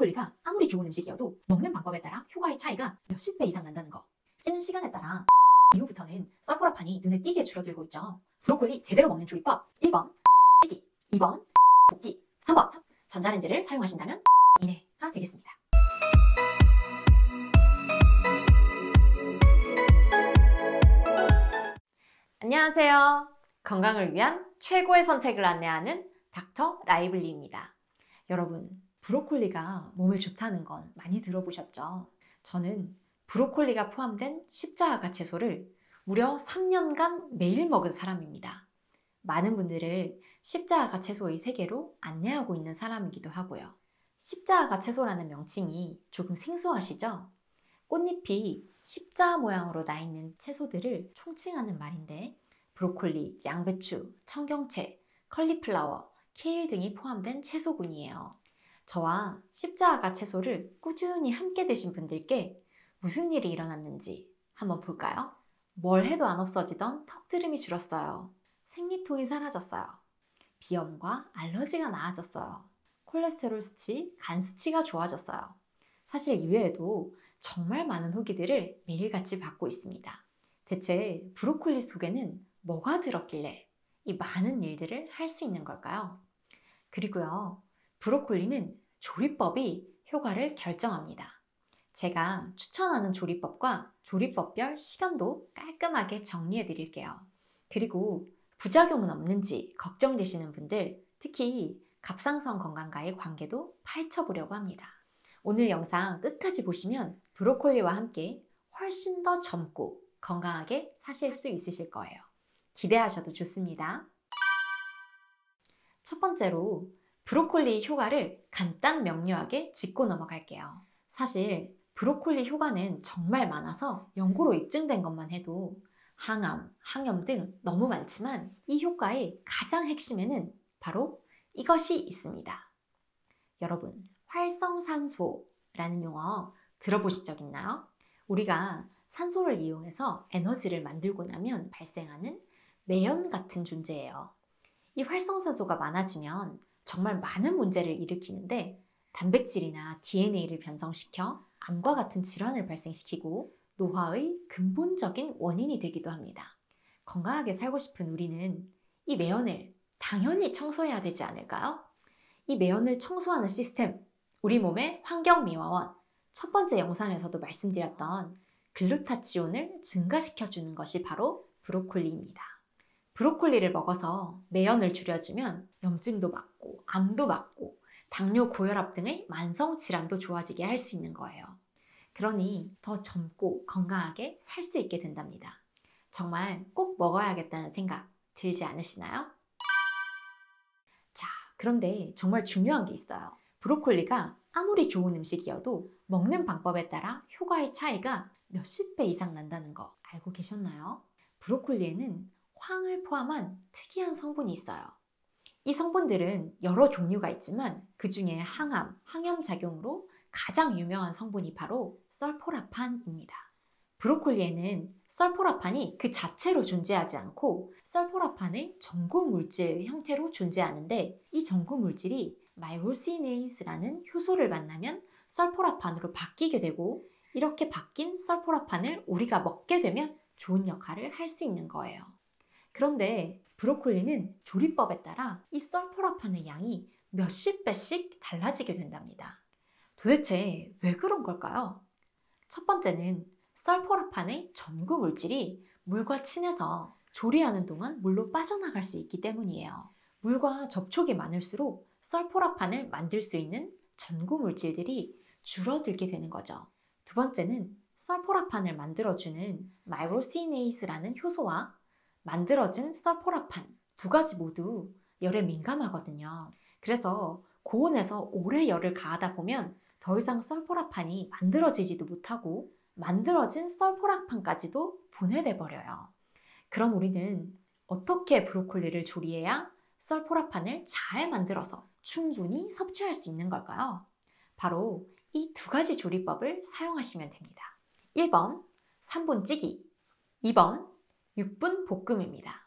브로콜리가 아무리 좋은 음식이어도 먹는 방법에 따라 효과의 차이가 몇십 배 이상 난다는 거. 찌는 시간에 따라 이후부터는 썰포라판이 눈에 띄게 줄어들고 있죠. 브로콜리 제대로 먹는 조리법 1번 찌기, 2번 볶기, 3번 전자레인지를 사용하신다면 이내가 되겠습니다. 안녕하세요. 건강을 위한 최고의 선택을 안내하는 닥터 라이블리입니다. 여러분, 브로콜리가 몸에 좋다는 건 많이 들어보셨죠? 저는 브로콜리가 포함된 십자가 채소를 무려 3년간 매일 먹은 사람입니다. 많은 분들을 십자가 채소의 세계로 안내하고 있는 사람이기도 하고요. 십자가 채소라는 명칭이 조금 생소하시죠? 꽃잎이 십자 모양으로 나 있는 채소들을 총칭하는 말인데 브로콜리, 양배추, 청경채, 컬리플라워, 케일 등이 포함된 채소군이에요. 저와 십자가 채소를 꾸준히 함께 드신 분들께 무슨 일이 일어났는지 한번 볼까요? 뭘 해도 안 없어지던 턱드름이 줄었어요. 생리통이 사라졌어요. 비염과 알러지가 나아졌어요. 콜레스테롤 수치, 간 수치가 좋아졌어요. 사실 이외에도 정말 많은 후기들을 매일같이 받고 있습니다. 대체 브로콜리 속에는 뭐가 들었길래 이 많은 일들을 할 수 있는 걸까요? 그리고요, 브로콜리는 조리법이 효과를 결정합니다. 제가 추천하는 조리법과 조리법별 시간도 깔끔하게 정리해 드릴게요. 그리고 부작용은 없는지 걱정되시는 분들, 특히 갑상선 건강과의 관계도 파헤쳐 보려고 합니다. 오늘 영상 끝까지 보시면 브로콜리와 함께 훨씬 더 젊고 건강하게 사실 수 있으실 거예요. 기대하셔도 좋습니다. 첫 번째로 브로콜리 효과를 간단 명료하게 짚고 넘어갈게요. 사실 브로콜리 효과는 정말 많아서 연구로 입증된 것만 해도 항암, 항염 등 너무 많지만 이 효과의 가장 핵심에는 바로 이것이 있습니다. 여러분, 활성산소라는 용어 들어보신 적 있나요? 우리가 산소를 이용해서 에너지를 만들고 나면 발생하는 매연 같은 존재예요. 이 활성산소가 많아지면 정말 많은 문제를 일으키는데 단백질이나 DNA를 변성시켜 암과 같은 질환을 발생시키고 노화의 근본적인 원인이 되기도 합니다. 건강하게 살고 싶은 우리는 이 매연을 당연히 청소해야 되지 않을까요? 이 매연을 청소하는 시스템, 우리 몸의 환경미화원, 첫 번째 영상에서도 말씀드렸던 글루타치온을 증가시켜주는 것이 바로 브로콜리입니다. 브로콜리를 먹어서 매연을 줄여주면 염증도 막고 암도 막고 당뇨, 고혈압 등의 만성 질환도 좋아지게 할 수 있는 거예요. 그러니 더 젊고 건강하게 살 수 있게 된답니다. 정말 꼭 먹어야겠다는 생각 들지 않으시나요? 자, 그런데 정말 중요한 게 있어요. 브로콜리가 아무리 좋은 음식이어도 먹는 방법에 따라 효과의 차이가 몇십 배 이상 난다는 거 알고 계셨나요? 브로콜리에는 황을 포함한 특이한 성분이 있어요. 이 성분들은 여러 종류가 있지만 그 중에 항암, 항염 작용으로 가장 유명한 성분이 바로 썰포라판입니다. 브로콜리에는 썰포라판이 그 자체로 존재하지 않고 썰포라판의 전구 물질 형태로 존재하는데 이 전구 물질이 마이올시네이스라는 효소를 만나면 썰포라판으로 바뀌게 되고 이렇게 바뀐 썰포라판을 우리가 먹게 되면 좋은 역할을 할 수 있는 거예요. 그런데 브로콜리는 조리법에 따라 이 썰포라판의 양이 몇십 배씩 달라지게 된답니다. 도대체 왜 그런 걸까요? 첫 번째는 썰포라판의 전구 물질이 물과 친해서 조리하는 동안 물로 빠져나갈 수 있기 때문이에요. 물과 접촉이 많을수록 썰포라판을 만들 수 있는 전구 물질들이 줄어들게 되는 거죠. 두 번째는 썰포라판을 만들어주는 마이올시네이스라는 효소와 만들어진 썰포라판 두 가지 모두 열에 민감하거든요. 그래서 고온에서 오래 열을 가하다 보면 더 이상 썰포라판이 만들어지지도 못하고 만들어진 썰포라판까지도 분해돼 버려요. 그럼 우리는 어떻게 브로콜리를 조리해야 썰포라판을 잘 만들어서 충분히 섭취할 수 있는 걸까요? 바로 이 두 가지 조리법을 사용하시면 됩니다. 1번 3분 찌기, 2번 6분 볶음입니다.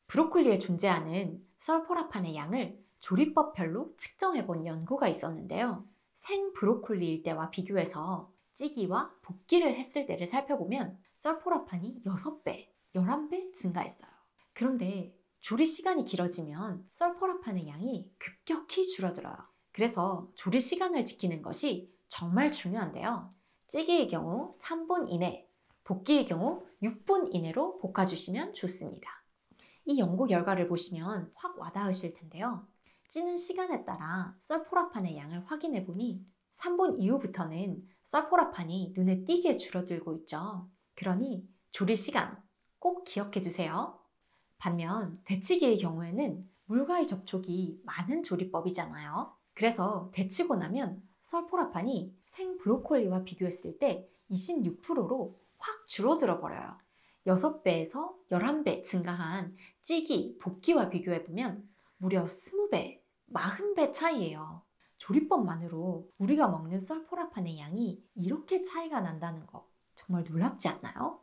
브로콜리에 존재하는 썰포라판의 양을 조리법별로 측정해 본 연구가 있었는데요. 생 브로콜리일 때와 비교해서 찌기와 볶기를 했을 때를 살펴보면 썰포라판이 6배, 11배 증가했어요. 그런데 조리 시간이 길어지면 썰포라판의 양이 급격히 줄어들어요. 그래서 조리 시간을 지키는 것이 정말 중요한데요. 찌개의 경우 3분 이내, 볶기의 경우 6분 이내로 볶아주시면 좋습니다. 이 연구 결과를 보시면 확 와닿으실 텐데요. 찌는 시간에 따라 썰포라판의 양을 확인해 보니 3분 이후부터는 썰포라판이 눈에 띄게 줄어들고 있죠. 그러니 조리 시간 꼭 기억해 두세요. 반면 데치기의 경우에는 물과의 접촉이 많은 조리법이잖아요. 그래서 데치고 나면 썰포라판이 생 브로콜리와 비교했을 때 26%로 확 줄어들어 버려요. 6배에서 11배 증가한 찌기, 볶기와 비교해보면 무려 20배, 40배 차이예요. 조리법만으로 우리가 먹는 썰포라판의 양이 이렇게 차이가 난다는 거 정말 놀랍지 않나요?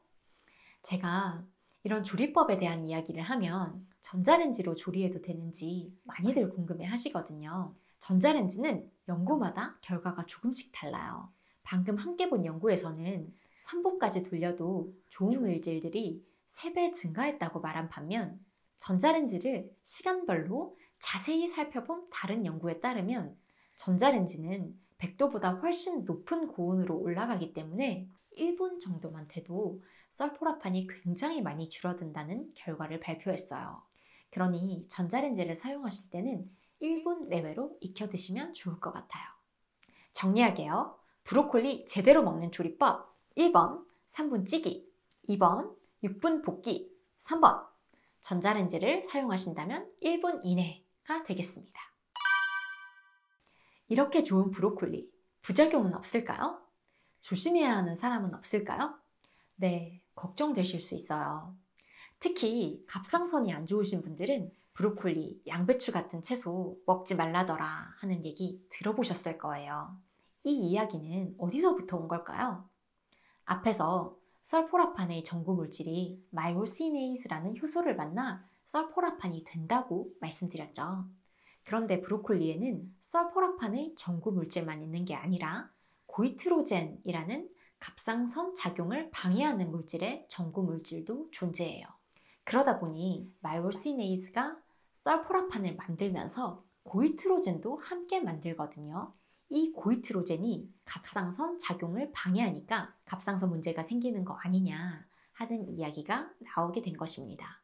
제가 이런 조리법에 대한 이야기를 하면 전자레인지로 조리해도 되는지 많이들 궁금해 하시거든요. 전자레인지는 연구마다 결과가 조금씩 달라요. 방금 함께 본 연구에서는 3분까지 돌려도 좋은 물질들이 3배 증가했다고 말한 반면 전자레인지를 시간별로 자세히 살펴본 다른 연구에 따르면 전자레인지는 100도보다 훨씬 높은 고온으로 올라가기 때문에 1분 정도만 돼도 썰포라판이 굉장히 많이 줄어든다는 결과를 발표했어요. 그러니 전자레인지를 사용하실 때는 1분 내외로 익혀 드시면 좋을 것 같아요. 정리할게요. 브로콜리 제대로 먹는 조리법 1번 3분 찌기, 2번 6분 볶기, 3번 전자레인지를 사용하신다면 1분 이내가 되겠습니다. 이렇게 좋은 브로콜리, 부작용은 없을까요? 조심해야 하는 사람은 없을까요? 네, 걱정되실 수 있어요. 특히 갑상선이 안 좋으신 분들은 브로콜리, 양배추 같은 채소 먹지 말라더라 하는 얘기 들어보셨을 거예요. 이 이야기는 어디서부터 온 걸까요? 앞에서 썰포라판의 전구 물질이 마이올시네이즈라는 효소를 만나 썰포라판이 된다고 말씀드렸죠. 그런데 브로콜리에는 썰포라판의 전구 물질만 있는 게 아니라 고이트로젠이라는 갑상선 작용을 방해하는 물질의 전구 물질도 존재해요. 그러다 보니 마이올시네이즈가 썰포라판을 만들면서 고이트로젠도 함께 만들거든요. 이 고이트로젠이 갑상선 작용을 방해하니까 갑상선 문제가 생기는 거 아니냐 하는 이야기가 나오게 된 것입니다.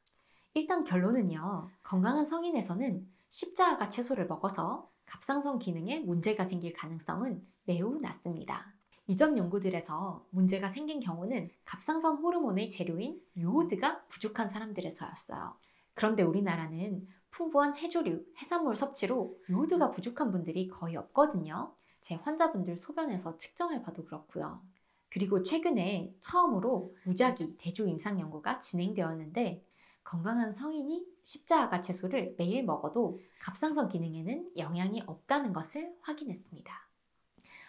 일단 결론은요. 건강한 성인에서는 십자가 채소를 먹어서 갑상선 기능에 문제가 생길 가능성은 매우 낮습니다. 이전 연구들에서 문제가 생긴 경우는 갑상선 호르몬의 재료인 요오드가 부족한 사람들에서였어요. 그런데 우리나라는 풍부한 해조류, 해산물 섭취로 요오드가 부족한 분들이 거의 없거든요. 제 환자분들 소변에서 측정해봐도 그렇고요. 그리고 최근에 처음으로 무작위 대조 임상 연구가 진행되었는데 건강한 성인이 십자가 채소를 매일 먹어도 갑상선 기능에는 영향이 없다는 것을 확인했습니다.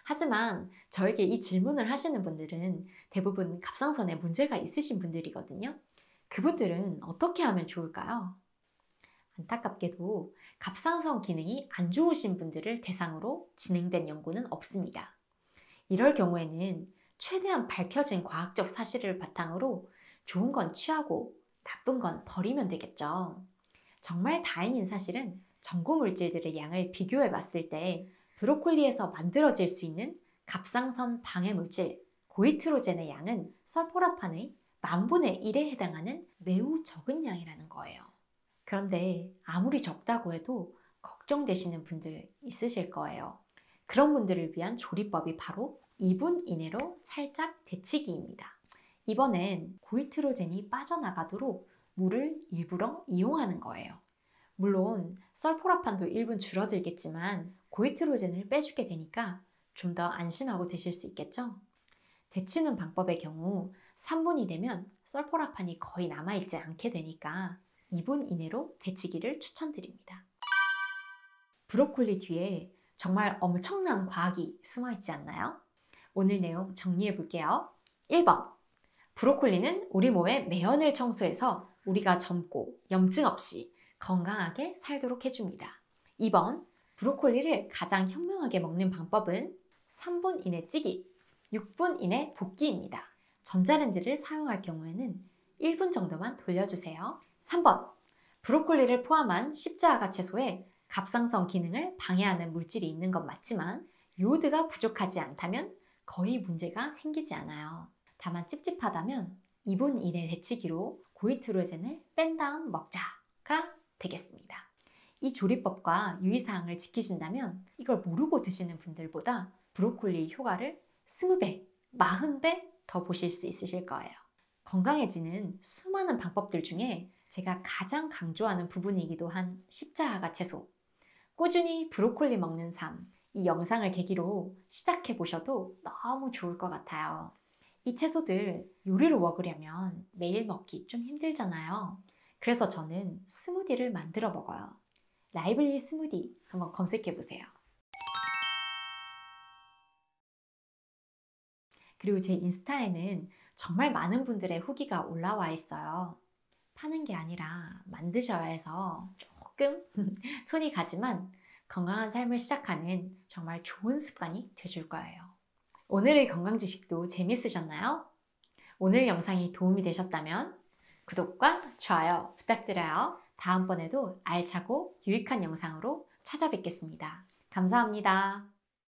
하지만 저에게 이 질문을 하시는 분들은 대부분 갑상선에 문제가 있으신 분들이거든요. 그분들은 어떻게 하면 좋을까요? 안타깝게도 갑상선 기능이 안 좋으신 분들을 대상으로 진행된 연구는 없습니다. 이럴 경우에는 최대한 밝혀진 과학적 사실을 바탕으로 좋은 건 취하고 나쁜 건 버리면 되겠죠. 정말 다행인 사실은 전구 물질들의 양을 비교해 봤을 때 브로콜리에서 만들어질 수 있는 갑상선 방해 물질 고이트로젠의 양은 썰포라판의 10,000분의 1에 해당하는 매우 적은 양이라는 거예요. 그런데 아무리 적다고 해도 걱정되시는 분들 있으실 거예요. 그런 분들을 위한 조리법이 바로 2분 이내로 살짝 데치기입니다. 이번엔 고이트로젠이 빠져나가도록 물을 일부러 이용하는 거예요. 물론 썰포라판도 1분 줄어들겠지만 고이트로젠을 빼주게 되니까 좀 더 안심하고 드실 수 있겠죠? 데치는 방법의 경우 3분이 되면 썰포라판이 거의 남아있지 않게 되니까 2분 이내로 데치기를 추천드립니다. 브로콜리 뒤에 정말 엄청난 과학이 숨어있지 않나요? 오늘 내용 정리해 볼게요. 1번, 브로콜리는 우리 몸의 매연을 청소해서 우리가 젊고 염증 없이 건강하게 살도록 해줍니다. 2번, 브로콜리를 가장 현명하게 먹는 방법은 3분 이내 찌기, 6분 이내 볶기입니다. 전자레인지를 사용할 경우에는 1분 정도만 돌려주세요. 3번, 브로콜리를 포함한 십자가 채소에 갑상선 기능을 방해하는 물질이 있는 건 맞지만 요오드가 부족하지 않다면 거의 문제가 생기지 않아요. 다만 찝찝하다면 2분 이내 데치기로 고이트로젠을 뺀 다음 먹자가 되겠습니다. 이 조리법과 유의사항을 지키신다면 이걸 모르고 드시는 분들보다 브로콜리 효과를 20배, 40배 더 보실 수 있으실 거예요. 건강해지는 수많은 방법들 중에 제가 가장 강조하는 부분이기도 한 십자가 채소. 꾸준히 브로콜리 먹는 삶, 이 영상을 계기로 시작해 보셔도 너무 좋을 것 같아요. 이 채소들 요리로 먹으려면 매일 먹기 좀 힘들잖아요. 그래서 저는 스무디를 만들어 먹어요. 라이블리 스무디 한번 검색해 보세요. 그리고 제 인스타에는 정말 많은 분들의 후기가 올라와 있어요. 파는 게 아니라 만드셔야 해서 조금 손이 가지만 건강한 삶을 시작하는 정말 좋은 습관이 되실 거예요. 오늘의 건강 지식도 재밌으셨나요? 오늘 영상이 도움이 되셨다면 구독과 좋아요 부탁드려요. 다음번에도 알차고 유익한 영상으로 찾아뵙겠습니다. 감사합니다.